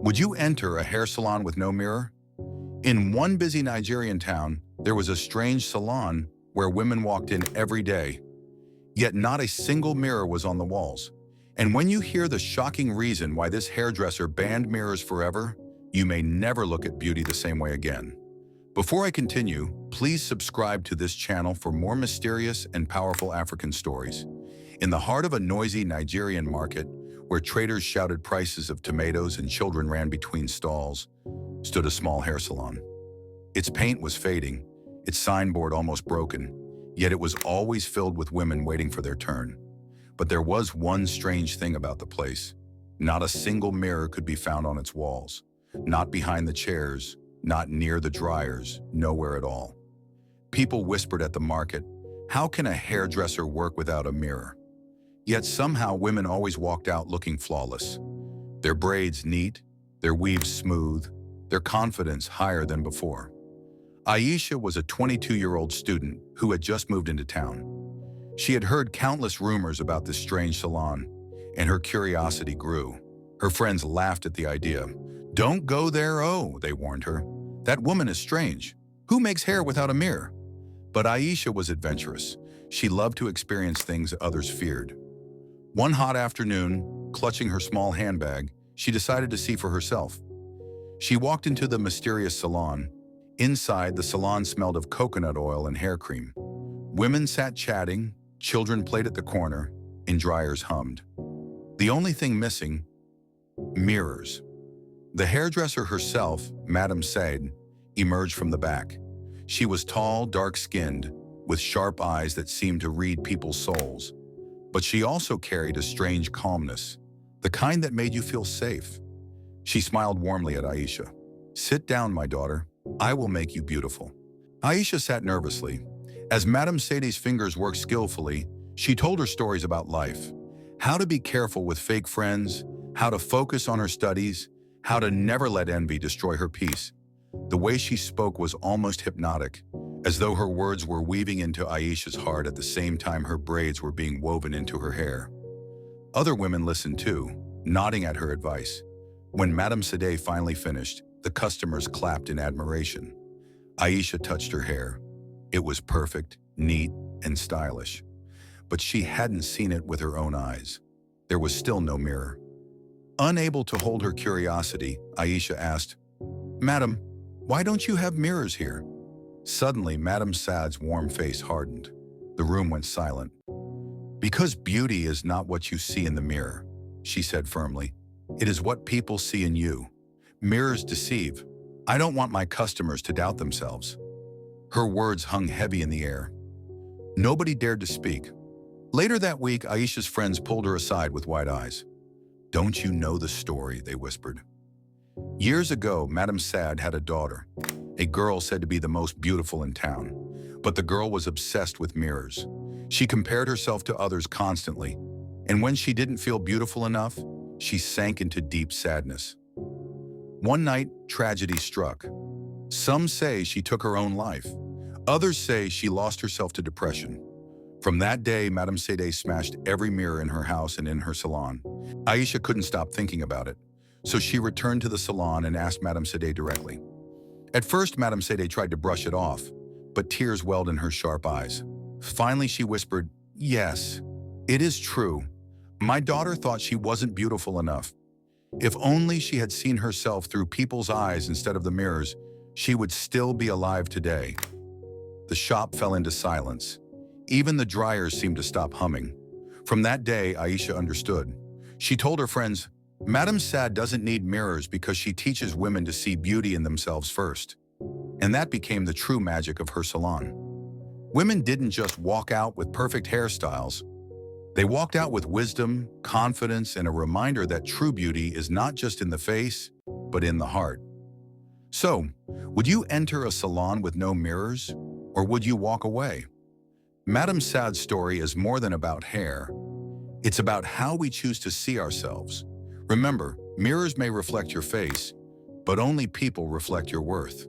Would you enter a hair salon with no mirror? In one busy Nigerian town, there was a strange salon where women walked in every day, yet not a single mirror was on the walls. And when you hear the shocking reason why this hairdresser banned mirrors forever, you may never look at beauty the same way again. Before I continue, please subscribe to this channel for more mysterious and powerful African stories. In the heart of a noisy Nigerian market, where traders shouted prices of tomatoes and children ran between stalls, stood a small hair salon. Its paint was fading, its signboard almost broken, yet it was always filled with women waiting for their turn. But there was one strange thing about the place. Not a single mirror could be found on its walls. Not behind the chairs, not near the dryers, nowhere at all. People whispered at the market, "How can a hairdresser work without a mirror?" Yet somehow women always walked out looking flawless. Their braids neat, their weaves smooth, their confidence higher than before. Aisha was a 22-year-old student who had just moved into town. She had heard countless rumors about this strange salon, and her curiosity grew. Her friends laughed at the idea. "Don't go there, oh," they warned her. "That woman is strange. Who makes hair without a mirror?" But Aisha was adventurous. She loved to experience things others feared. One hot afternoon, clutching her small handbag, she decided to see for herself. She walked into the mysterious salon. Inside, the salon smelled of coconut oil and hair cream. Women sat chatting, children played at the corner, and dryers hummed. The only thing missing, mirrors. The hairdresser herself, Madam Sade, emerged from the back. She was tall, dark-skinned, with sharp eyes that seemed to read people's souls. But she also carried a strange calmness, the kind that made you feel safe. She smiled warmly at Aisha. "Sit down, my daughter. I will make you beautiful." Aisha sat nervously. As Madam Sade's fingers worked skillfully, she told her stories about life. How to be careful with fake friends, how to focus on her studies, how to never let envy destroy her peace. The way she spoke was almost hypnotic, as though her words were weaving into Aisha's heart at the same time her braids were being woven into her hair. Other women listened too, nodding at her advice. When Madam Sade finally finished, the customers clapped in admiration. Aisha touched her hair. It was perfect, neat, and stylish. But she hadn't seen it with her own eyes. There was still no mirror. Unable to hold her curiosity, Aisha asked, "Madam, why don't you have mirrors here?" Suddenly, Madam Sade's warm face hardened. The room went silent. "Because beauty is not what you see in the mirror," she said firmly. "It is what people see in you. Mirrors deceive. I don't want my customers to doubt themselves." Her words hung heavy in the air. Nobody dared to speak. Later that week, Aisha's friends pulled her aside with wide eyes. "Don't you know the story?" they whispered. Years ago, Madam Sade had a daughter, a girl said to be the most beautiful in town. But the girl was obsessed with mirrors. She compared herself to others constantly, and when she didn't feel beautiful enough, she sank into deep sadness. One night, tragedy struck. Some say she took her own life. Others say she lost herself to depression. From that day, Madam Sade smashed every mirror in her house and in her salon. Aisha couldn't stop thinking about it, so she returned to the salon and asked Madam Sade directly. At first, Madam Sade tried to brush it off, but tears welled in her sharp eyes. Finally, she whispered, "Yes, it is true. My daughter thought she wasn't beautiful enough. If only she had seen herself through people's eyes instead of the mirrors, she would still be alive today." The shop fell into silence. Even the dryers seemed to stop humming. From that day, Aisha understood. She told her friends, "Madam Sade doesn't need mirrors because she teaches women to see beauty in themselves first." And that became the true magic of her salon. Women didn't just walk out with perfect hairstyles. They walked out with wisdom, confidence, and a reminder that true beauty is not just in the face, but in the heart. So, would you enter a salon with no mirrors, or would you walk away? Madam Sade's story is more than about hair. It's about how we choose to see ourselves. Remember, mirrors may reflect your face, but only people reflect your worth.